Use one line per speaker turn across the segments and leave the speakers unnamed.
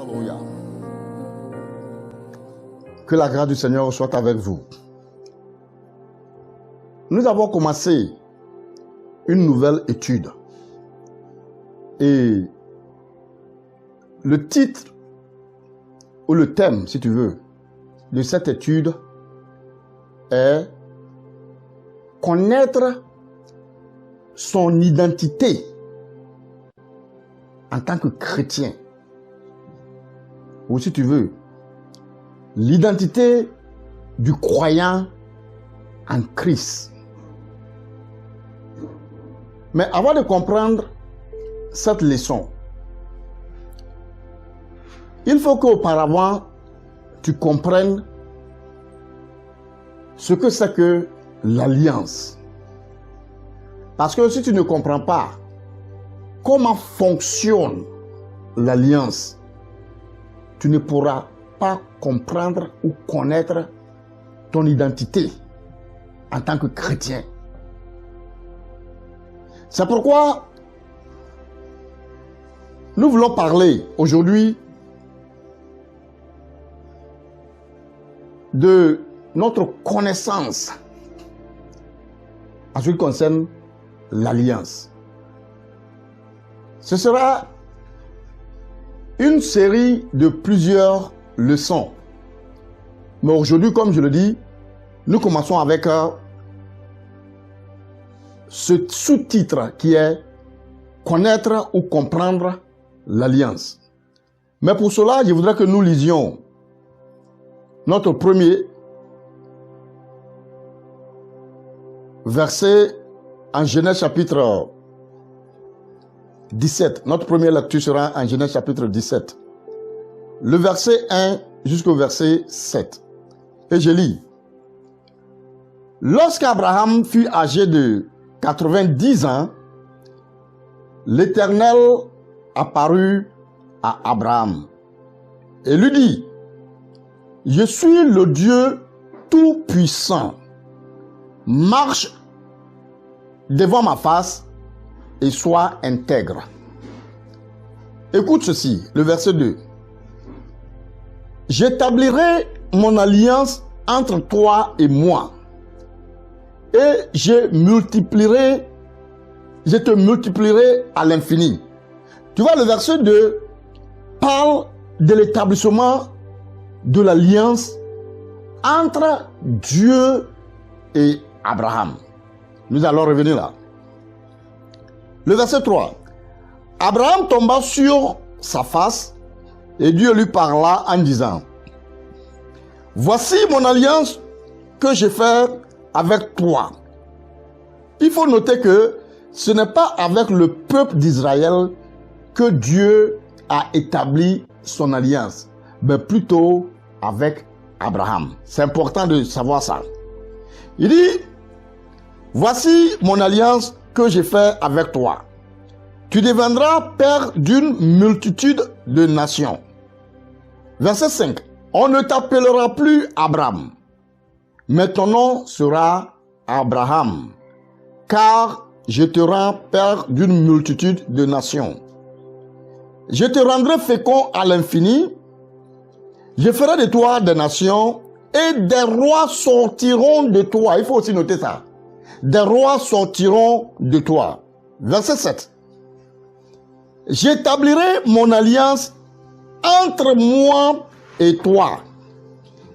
Alléluia. Que la grâce du Seigneur soit avec vous. Nous avons commencé une nouvelle étude. Et le titre, ou le thème, si tu veux, de cette étude est connaître son identité en tant que chrétien. Ou si tu veux, l'identité du croyant en Christ. Mais avant de comprendre cette leçon, il faut qu'auparavant, tu comprennes ce que c'est que l'alliance. Parce que si tu ne comprends pas comment fonctionne l'alliance, tu ne pourras pas comprendre ou connaître ton identité en tant que chrétien. C'est pourquoi nous voulons parler aujourd'hui de notre connaissance en ce qui concerne l'alliance. Ce sera une série de plusieurs leçons. Mais aujourd'hui, comme je le dis, nous commençons avec ce sous-titre qui est connaître ou comprendre l'alliance. Mais pour cela, je voudrais que nous lisions notre premier verset en Genèse chapitre 17. Notre première lecture sera en Genèse chapitre 17. Le verset 1 jusqu'au verset 7. Et je lis. Lorsqu'Abraham fut âgé de 90 ans, l'Éternel apparut à Abraham et lui dit, « Je suis le Dieu tout-puissant. Marche devant ma face et sois intègre. » Écoute ceci, le verset 2. « J'établirai mon alliance entre toi et moi, et je te multiplierai à l'infini. » Tu vois, le verset 2 parle de l'établissement de l'alliance entre Dieu et Abraham. Nous allons revenir là. Le verset 3. Abraham tomba sur sa face et Dieu lui parla en disant, « Voici mon alliance que j'ai faite avec toi. » Il faut noter que ce n'est pas avec le peuple d'Israël que Dieu a établi son alliance, mais plutôt avec Abraham. C'est important de savoir ça. Il dit, « Voici mon alliance que j'ai faite avec toi. Tu deviendras père d'une multitude de nations. » Verset 5. « On ne t'appellera plus Abraham, mais ton nom sera Abraham, car je te rends père d'une multitude de nations. Je te rendrai fécond à l'infini. Je ferai de toi des nations et des rois sortiront de toi. » Il faut aussi noter ça. Des rois sortiront de toi. Verset 7. « J'établirai mon alliance entre moi et toi,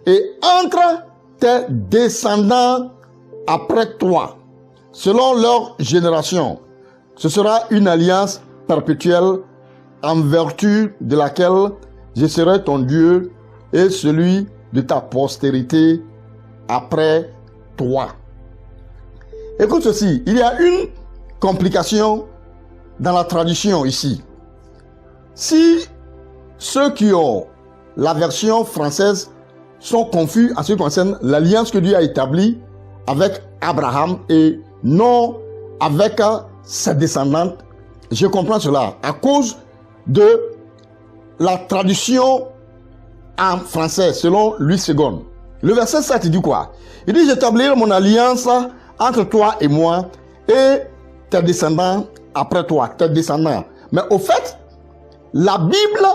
et entre tes descendants après toi, selon leur génération. Ce sera une alliance perpétuelle en vertu de laquelle je serai ton Dieu et celui de ta postérité après toi. » Écoute ceci, il y a une complication dans la tradition ici. Si ceux qui ont la version française sont confus en ce qui concerne l'alliance que Dieu a établie avec Abraham et non avec ses descendants, je comprends cela à cause de la traduction en français selon Louis II. Le verset 7 il dit quoi? Il dit, « J'établirai mon alliance entre toi et moi et tes descendants après toi, tes descendants. » Mais au fait, la Bible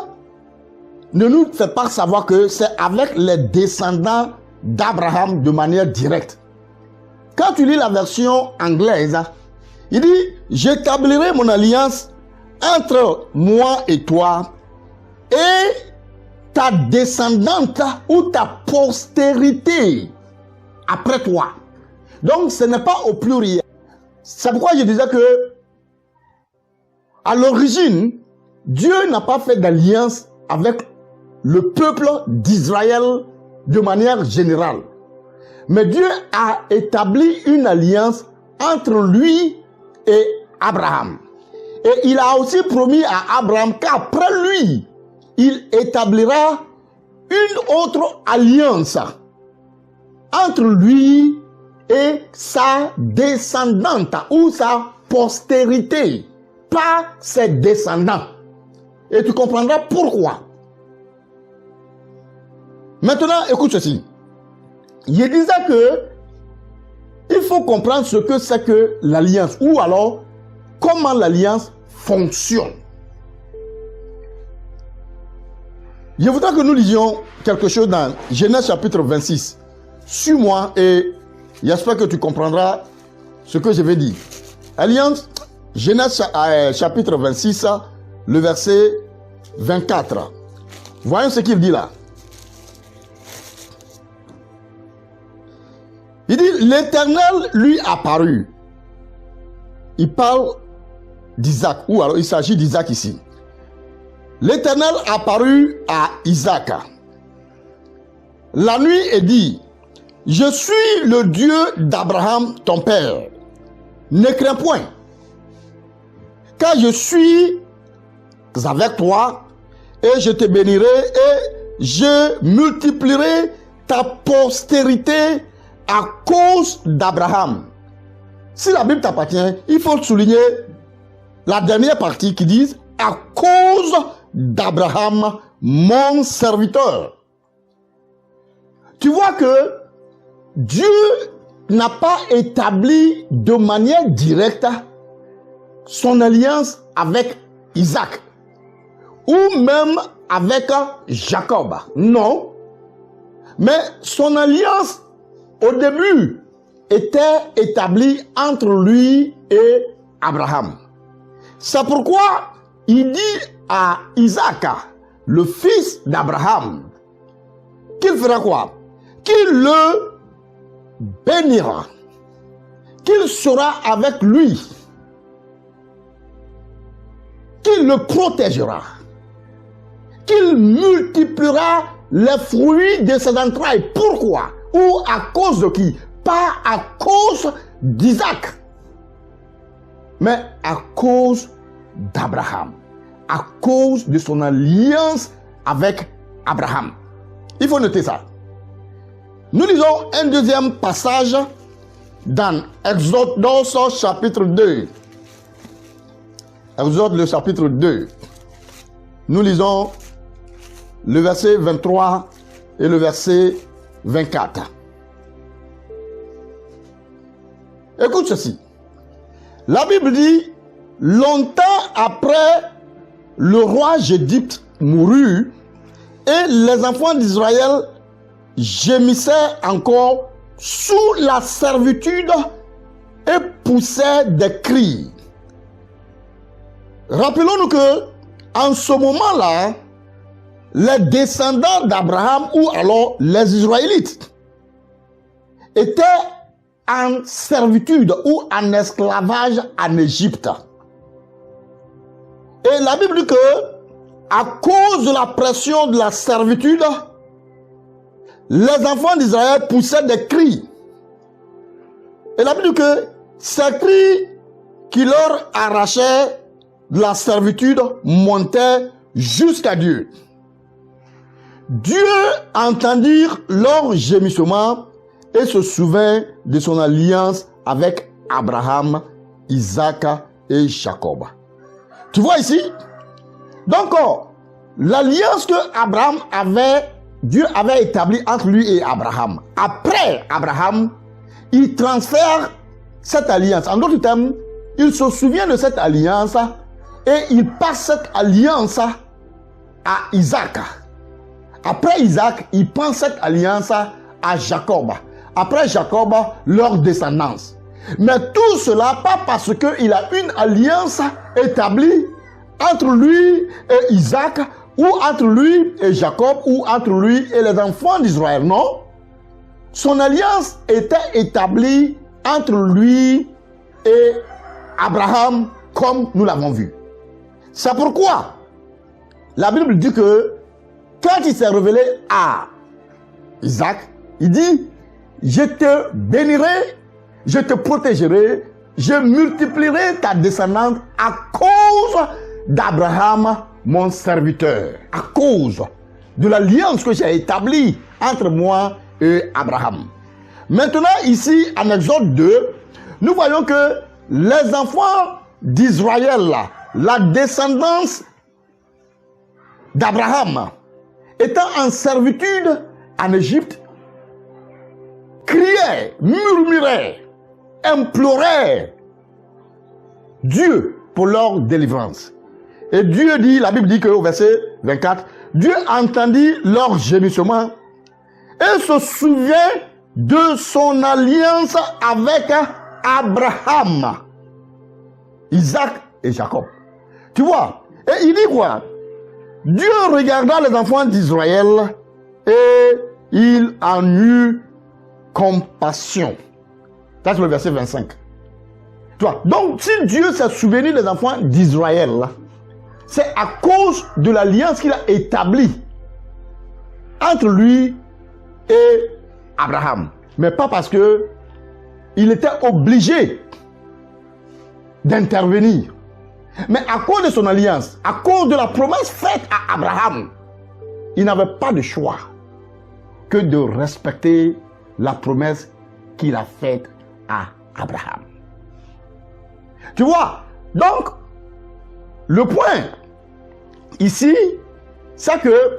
ne nous fait pas savoir que c'est avec les descendants d'Abraham de manière directe. Quand tu lis la version anglaise, il dit « J'établirai mon alliance entre moi et toi et ta descendante ou ta postérité après toi. » Donc, ce n'est pas au pluriel. C'est pourquoi je disais que, à l'origine, Dieu n'a pas fait d'alliance avec le peuple d'Israël de manière générale. Mais Dieu a établi une alliance entre lui et Abraham. Et il a aussi promis à Abraham qu'après lui, il établira une autre alliance entre lui et sa descendante ou sa postérité, pas ses descendants. Et tu comprendras pourquoi. Maintenant, écoute ceci. Je disais que il faut comprendre ce que c'est que l'alliance, ou alors comment l'alliance fonctionne. Je voudrais que nous lisions quelque chose dans Genèse chapitre 26. Suis-moi et j'espère que tu comprendras ce que je vais dire. Alliance, Genèse chapitre 26, le verset 24. Voyons ce qu'il dit là. Il dit, l'Éternel lui apparut. Il parle d'Isaac, ou alors il s'agit d'Isaac ici. L'Éternel apparut à Isaac la nuit et dit, je suis le Dieu d'Abraham ton père. Ne crains point, car je suis avec toi et je te bénirai et je multiplierai ta postérité à cause d'Abraham. Si la Bible t'appartient, il faut souligner la dernière partie qui dit à cause d'Abraham, mon serviteur. Tu vois que Dieu n'a pas établi de manière directe son alliance avec Isaac ou même avec Jacob. Non. Mais son alliance au début était établie entre lui et Abraham. C'est pourquoi il dit à Isaac, le fils d'Abraham, qu'il fera quoi? Qu'il le bénira, qu'il sera avec lui, qu'il le protégera, qu'il multipliera les fruits de ses entrailles. Pourquoi? Ou à cause de qui? Pas à cause d'Isaac, mais à cause d'Abraham, à cause de son alliance avec Abraham. Il faut noter ça. Nous lisons un deuxième passage dans Exode chapitre 2. Exode le chapitre 2. Nous lisons le verset 23 et le verset 24. Écoute ceci. La Bible dit, longtemps après le roi d'Égypte mourut et les enfants d'Israël gémissaient encore sous la servitude et poussaient des cris. Rappelons-nous que en ce moment-là, les descendants d'Abraham ou alors les Israélites étaient en servitude ou en esclavage en Égypte. Et la Bible dit que à cause de la pression de la servitude, les enfants d'Israël poussaient des cris. Et la Bible dit que ces cris qui leur arrachaient de la servitude montaient jusqu'à Dieu. Dieu entendit leur gémissement et se souvint de son alliance avec Abraham, Isaac et Jacob. Tu vois ici? Donc, l'alliance que Abraham avait, Dieu avait établie entre lui et Abraham. Après Abraham, il transfère cette alliance. En d'autres termes, il se souvient de cette alliance et il passe cette alliance à Isaac. Après Isaac, il prend cette alliance à Jacob. Après Jacob, leur descendance. Mais tout cela, pas parce qu'il a une alliance établie entre lui et Isaac, ou entre lui et Jacob, ou entre lui et les enfants d'Israël. Non. Son alliance était établie entre lui et Abraham, comme nous l'avons vu. C'est pourquoi la Bible dit que quand il s'est révélé à Isaac, il dit, je te bénirai, je te protégerai, je multiplierai ta descendance à cause d'Abraham, mon serviteur, à cause de l'alliance que j'ai établie entre moi et Abraham. Maintenant, ici, en Exode 2, nous voyons que les enfants d'Israël, la descendance d'Abraham, étant en servitude en Égypte, criaient, murmuraient, imploraient Dieu pour leur délivrance. Et Dieu dit, la Bible dit qu'au verset 24, Dieu entendit leur gémissement et se souvient de son alliance avec Abraham, Isaac et Jacob. Tu vois, et il dit quoi? Dieu regarda les enfants d'Israël et il en eut compassion. Ça, c'est le verset 25. Tu vois, donc, si Dieu s'est souvenu des enfants d'Israël, c'est à cause de l'alliance qu'il a établie entre lui et Abraham. Mais pas parce que il était obligé d'intervenir. Mais à cause de son alliance, à cause de la promesse faite à Abraham, il n'avait pas de choix que de respecter la promesse qu'il a faite à Abraham. Tu vois, donc, le point ici, c'est que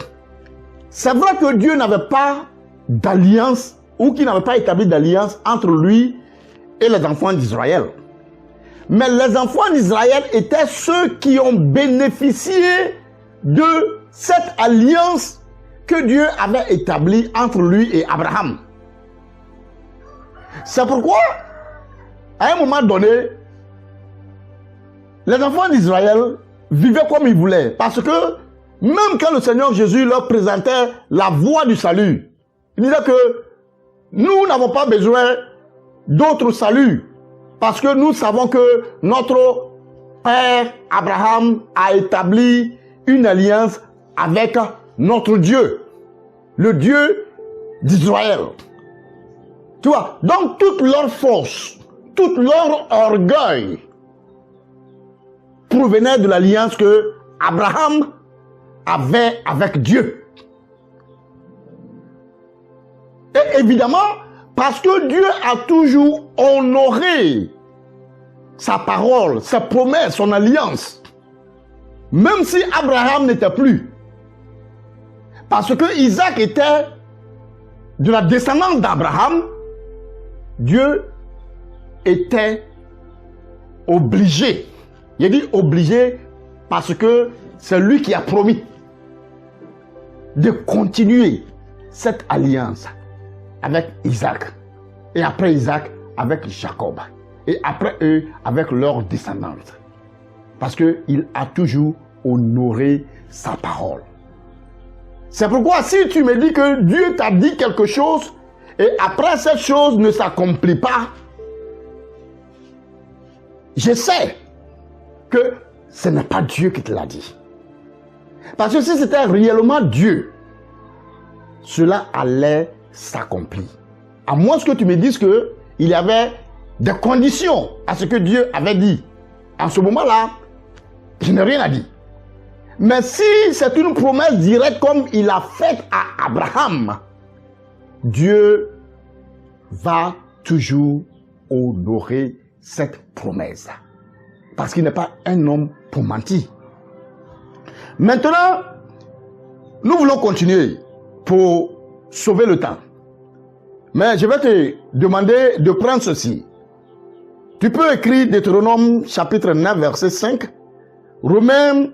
c'est vrai que Dieu n'avait pas d'alliance ou qu'il n'avait pas établi d'alliance entre lui et les enfants d'Israël. Mais les enfants d'Israël étaient ceux qui ont bénéficié de cette alliance que Dieu avait établie entre lui et Abraham. C'est pourquoi, à un moment donné, les enfants d'Israël vivaient comme ils voulaient. Parce que même quand le Seigneur Jésus leur présentait la voie du salut, il disait que nous n'avons pas besoin d'autre salut. Parce que nous savons que notre Père Abraham a établi une alliance avec notre Dieu, le Dieu d'Israël. Tu vois, donc toute leur force, tout leur orgueil provenait de l'alliance que Abraham avait avec Dieu. Et évidemment, parce que Dieu a toujours honoré sa parole, sa promesse, son alliance. Même si Abraham n'était plus. Parce que Isaac était de la descendance d'Abraham, Dieu était obligé. Il dit obligé parce que c'est lui qui a promis de continuer cette alliance avec Isaac. Et après Isaac, avec Jacob. Et après eux, avec leur descendance. Parce qu'il a toujours honoré sa parole. C'est pourquoi si tu me dis que Dieu t'a dit quelque chose, et après cette chose ne s'accomplit pas, je sais que ce n'est pas Dieu qui te l'a dit. Parce que si c'était réellement Dieu, cela allait s'accomplir. À moins que tu me dises qu'il y avait des conditions à ce que Dieu avait dit. En ce moment-là, je n'ai rien à dire. Mais si c'est une promesse directe comme il a faite à Abraham, Dieu va toujours honorer cette promesse. Parce qu'il n'est pas un homme pour mentir. Maintenant, nous voulons continuer pour sauver le temps. Mais je vais te demander de prendre ceci. Tu peux écrire Deutéronome chapitre 9, verset 5, Romains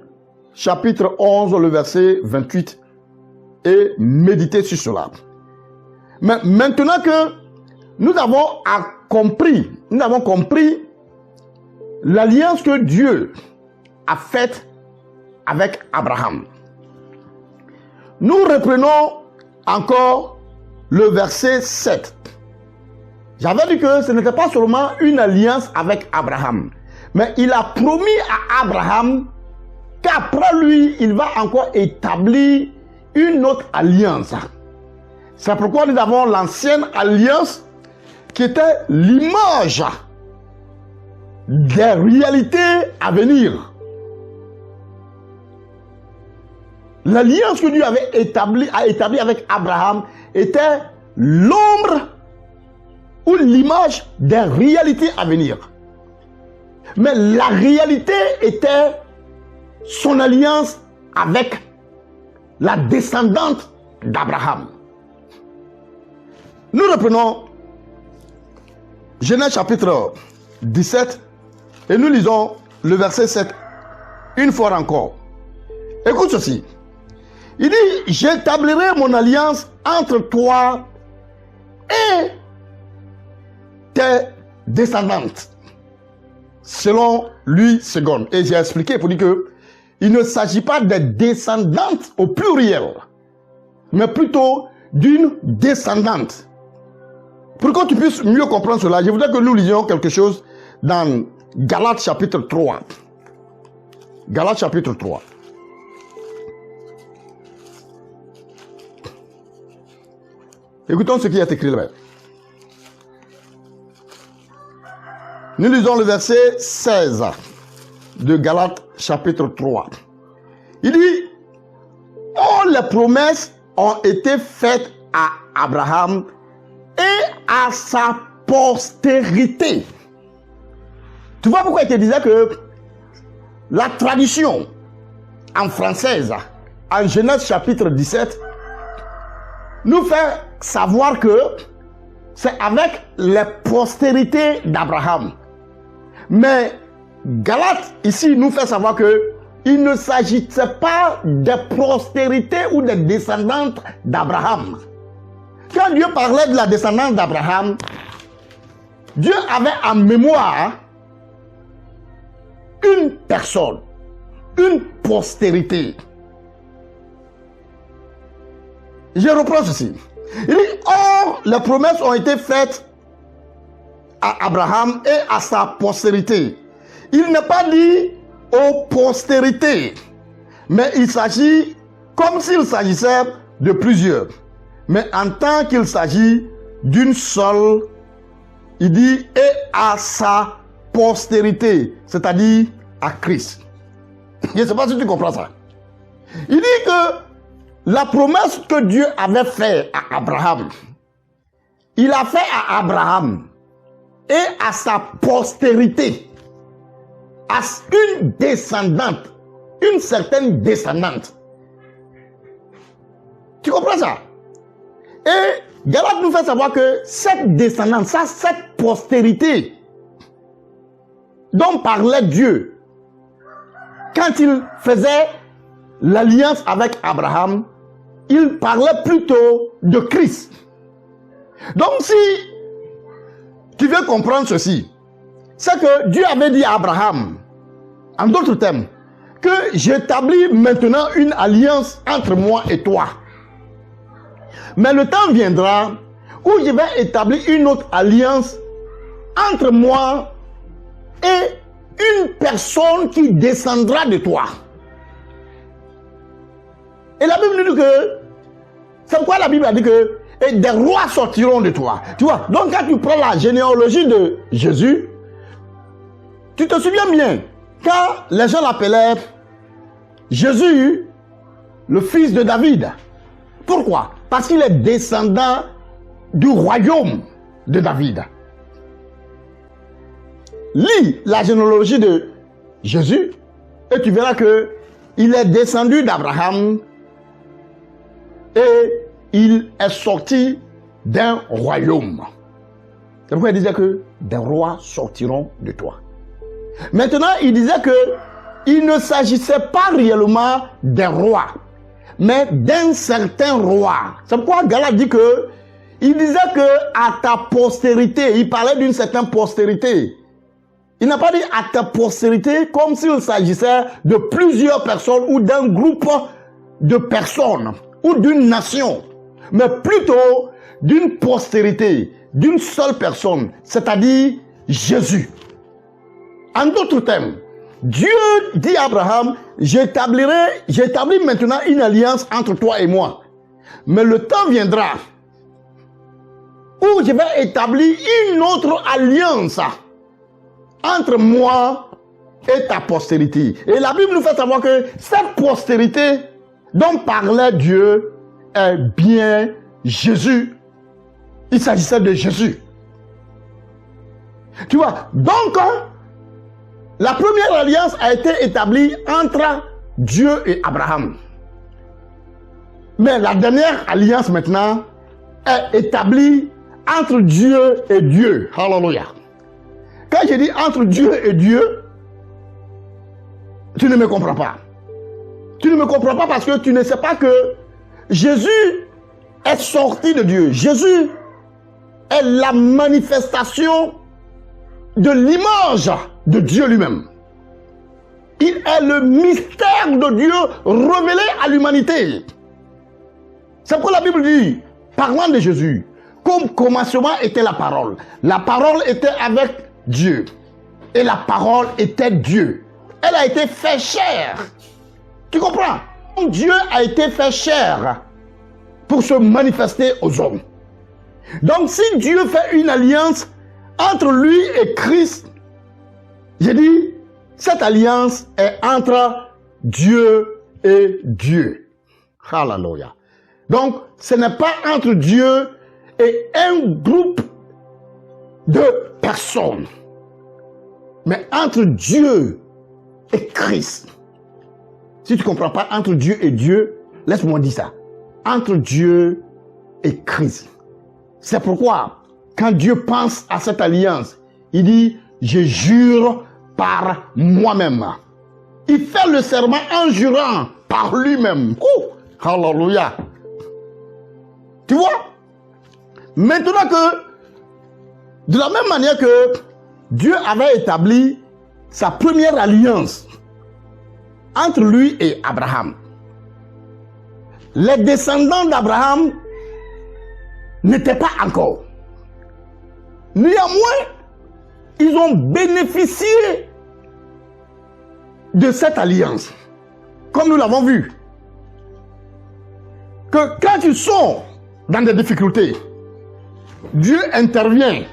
chapitre 11, le verset 28, et méditer sur cela. Mais maintenant que nous avons compris l'alliance que Dieu a faite avec Abraham, nous reprenons encore le verset 7. J'avais dit que ce n'était pas seulement une alliance avec Abraham, mais il a promis à Abraham qu'après lui, il va encore établir une autre alliance. C'est pourquoi nous avons l'ancienne alliance qui était l'image des réalités à venir. L'alliance que Dieu a établie avec Abraham était l'ombre ou l'image des réalités à venir. Mais la réalité était son alliance avec la descendante d'Abraham. Nous reprenons Genèse chapitre 17 et nous lisons le verset 7 une fois encore. Écoute ceci. Il dit, j'établirai mon alliance entre toi et tes descendantes, selon lui seconde. Et j'ai expliqué pour dire que il ne s'agit pas des descendantes au pluriel, mais plutôt d'une descendante. Pour que tu puisses mieux comprendre cela, je voudrais que nous lisions quelque chose dans Galates chapitre 3. Galates chapitre 3. Écoutons ce qui est écrit là. Nous lisons le verset 16 de Galates chapitre 3. Il dit, oh, les promesses ont été faites à Abraham et à sa postérité. Tu vois pourquoi il te disait que la tradition en française, en Genèse chapitre 17, nous fait savoir que c'est avec les postérités d'Abraham. Mais Galates ici nous fait savoir que il ne s'agissait pas des postérités ou des descendantes d'Abraham. Quand Dieu parlait de la descendance d'Abraham, Dieu avait en mémoire une personne, une postérité. Je reprends ceci. Il dit, or, les promesses ont été faites à Abraham et à sa postérité. Il n'est pas dit aux postérités, mais il s'agit comme s'il s'agissait de plusieurs. Mais en tant qu'il s'agit d'une seule, il dit, et à sa postérité, c'est-à-dire à Christ. Je ne sais pas si tu comprends ça. Il dit que la promesse que Dieu avait faite à Abraham, il a fait à Abraham et à sa postérité, à une descendante, une certaine descendante. Tu comprends ça? Et Galate nous fait savoir que cette descendance, cette postérité dont parlait Dieu quand il faisait l'alliance avec Abraham, il parlait plutôt de Christ. Donc si tu veux comprendre ceci, c'est que Dieu avait dit à Abraham, en d'autres termes, que j'établis maintenant une alliance entre moi et toi. Mais le temps viendra où je vais établir une autre alliance entre moi et une personne qui descendra de toi. Et la Bible nous dit que, c'est pourquoi la Bible a dit que et des rois sortiront de toi. Tu vois, donc quand tu prends la généalogie de Jésus, tu te souviens bien, quand les gens l'appelaient Jésus, le fils de David. Pourquoi? Parce qu'il est descendant du royaume de David. Lis la généalogie de Jésus et tu verras que il est descendu d'Abraham et il est sorti d'un royaume. C'est pourquoi il disait que des rois sortiront de toi. Maintenant, il disait que il ne s'agissait pas réellement des rois, mais d'un certain roi. C'est pourquoi Galate dit que, il disait que à ta postérité, il parlait d'une certaine postérité. Il n'a pas dit à ta postérité comme s'il s'agissait de plusieurs personnes ou d'un groupe de personnes ou d'une nation, mais plutôt d'une postérité, d'une seule personne, c'est-à-dire Jésus. En d'autres termes, Dieu dit à Abraham, j'établis maintenant une alliance entre toi et moi. Mais le temps viendra où je vais établir une autre alliance entre moi et ta postérité. Et la Bible nous fait savoir que cette postérité dont parlait Dieu est bien Jésus. Il s'agissait de Jésus. Tu vois, donc, la première alliance a été établie entre Dieu et Abraham. Mais la dernière alliance maintenant est établie entre Dieu et Dieu. Alléluia. Quand je dis entre Dieu et Dieu, tu ne me comprends pas. Tu ne me comprends pas parce que tu ne sais pas que Jésus est sorti de Dieu. Jésus est la manifestation de l'image de Dieu lui-même. Il est le mystère de Dieu révélé à l'humanité. C'est pourquoi la Bible dit, parlant de Jésus, comme commencement était la parole. La parole était avec Dieu. Et la parole était Dieu. Elle a été fait chair. Tu comprends? Dieu a été fait chair pour se manifester aux hommes. Donc si Dieu fait une alliance entre lui et Christ, j'ai dit, cette alliance est entre Dieu et Dieu. Hallelujah. Donc, ce n'est pas entre Dieu et un groupe de personnes, mais entre Dieu et Christ. Si tu ne comprends pas entre Dieu et Dieu, laisse-moi dire ça. Entre Dieu et Christ. C'est pourquoi, quand Dieu pense à cette alliance, il dit, je jure par moi-même. Il fait le serment en jurant par lui-même. Hallelujah. Tu vois? Maintenant que, de la même manière que Dieu avait établi sa première alliance entre lui et Abraham, les descendants d'Abraham n'étaient pas encore. Néanmoins, ils ont bénéficié de cette alliance, comme nous l'avons vu. Que quand ils sont dans des difficultés, Dieu intervient,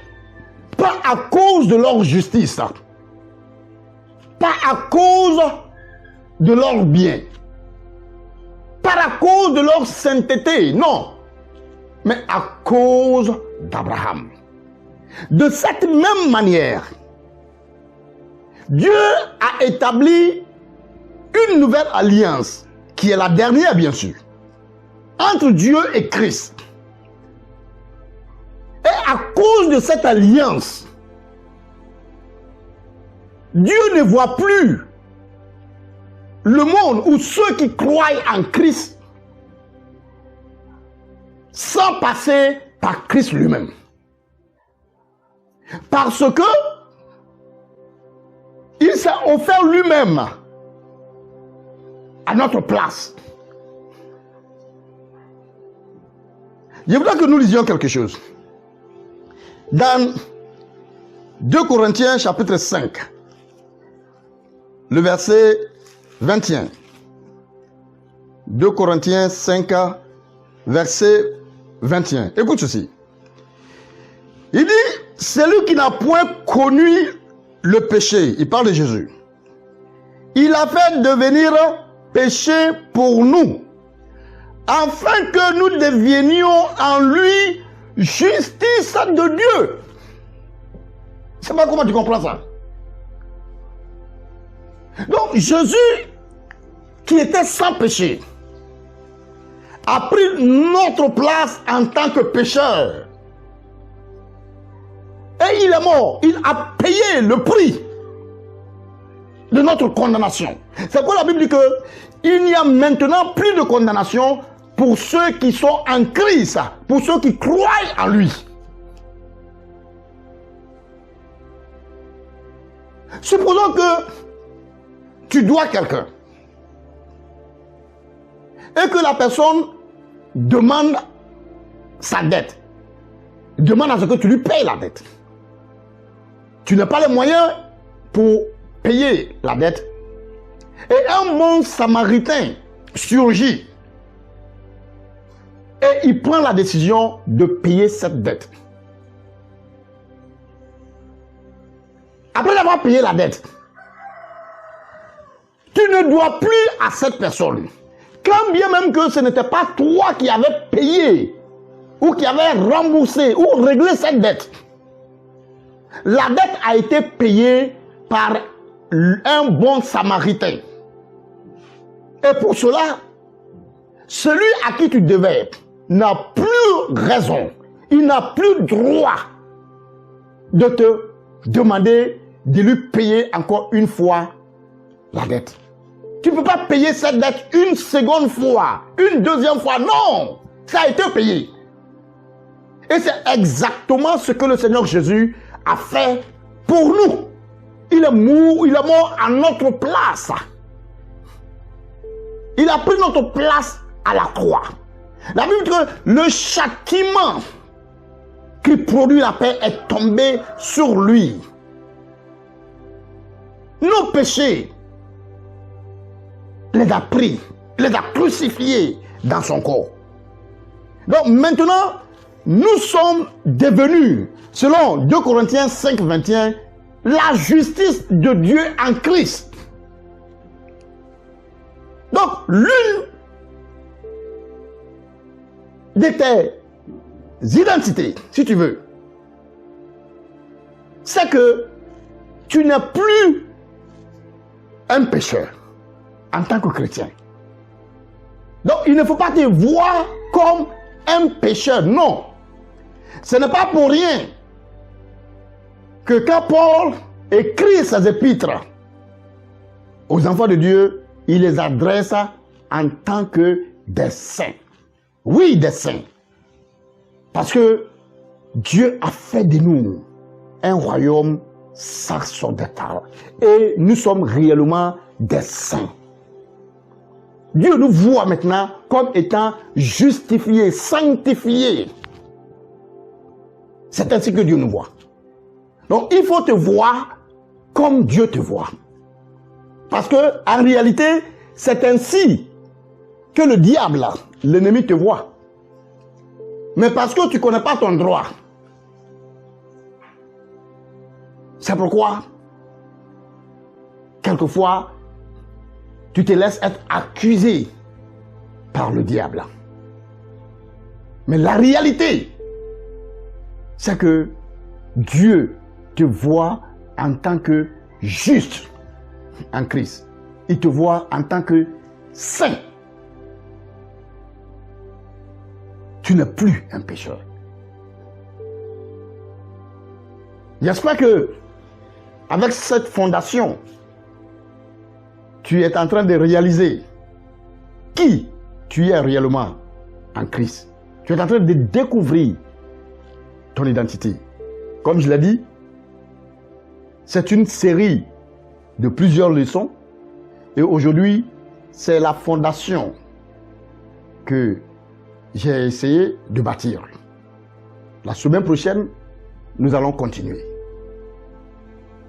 pas à cause de leur justice, pas à cause de leur bien, pas à cause de leur sainteté, non, mais à cause d'Abraham. De cette même manière, Dieu a établi une nouvelle alliance, qui est la dernière bien sûr, entre Dieu et Christ. Et à cause de cette alliance, Dieu ne voit plus le monde ou ceux qui croient en Christ sans passer par Christ lui-même. Parce que il s'est offert lui-même à notre place. Je voudrais que nous lisions quelque chose. Dans 2 Corinthiens chapitre 5, le verset 21. 2 Corinthiens 5, verset 21. Écoute ceci. Il dit, celui qui n'a point connu le péché, il parle de Jésus, il a fait devenir péché pour nous, afin que nous devenions en lui justice de Dieu. Je ne sais pas comment tu comprends ça. Donc Jésus, qui était sans péché, a pris notre place en tant que pécheur. Et il est mort. Il a payé le prix de notre condamnation. C'est pourquoi la Bible dit que il n'y a maintenant plus de condamnation pour ceux qui sont en Christ, pour ceux qui croient en lui. Supposons que tu dois quelqu'un et que la personne demande sa dette, demande à ce que tu lui payes la dette. Tu n'as pas les moyens pour payer la dette. Et un bon samaritain surgit et il prend la décision de payer cette dette. Après avoir payé la dette, tu ne dois plus à cette personne. Quand bien même que ce n'était pas toi qui avais payé ou qui avais remboursé ou réglé cette dette. La dette a été payée par un bon samaritain. Et pour cela, celui à qui tu devais n'a plus raison, il n'a plus droit de te demander de lui payer encore une fois la dette. Tu ne peux pas payer cette dette une seconde fois, une deuxième fois, non, ça a été payé. Et c'est exactement ce que le Seigneur Jésus a fait pour nous. Il est mort à notre place. Il a pris notre place à la croix. La Bible dit que le châtiment qui produit la paix est tombé sur lui. Nos péchés les a pris, les a crucifiés dans son corps. Donc maintenant, nous sommes devenus, selon 2 Corinthiens 5, 21, la justice de Dieu en Christ. Donc, l'une de tes identités, si tu veux, c'est que tu n'es plus un pécheur en tant que chrétien. Donc, il ne faut pas te voir comme un pécheur, non. Ce n'est pas pour rien que quand Paul écrit ses épîtres aux enfants de Dieu, il les adresse en tant que des saints. Oui, des saints. Parce que Dieu a fait de nous un royaume sacerdotal. Et nous sommes réellement des saints. Dieu nous voit maintenant comme étant justifiés, sanctifiés. C'est ainsi que Dieu nous voit. Donc il faut te voir comme Dieu te voit. Parce que en réalité, c'est ainsi que le diable, l'ennemi te voit. Mais parce que tu ne connais pas ton droit. C'est pourquoi, quelquefois, tu te laisses être accusé par le diable. Mais la réalité, c'est que Dieu te voit en tant que juste en Christ. Il te voit en tant que saint. Tu n'es plus un pécheur. J'espère que avec cette fondation, tu es en train de réaliser qui tu es réellement en Christ. Tu es en train de découvrir ton identité. Comme je l'ai dit, c'est une série de plusieurs leçons. Et aujourd'hui, c'est la fondation que j'ai essayé de bâtir. La semaine prochaine, nous allons continuer.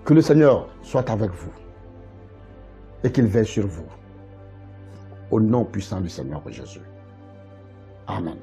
Que le Seigneur soit avec vous et qu'il veille sur vous. Au nom puissant du Seigneur Jésus. Amen.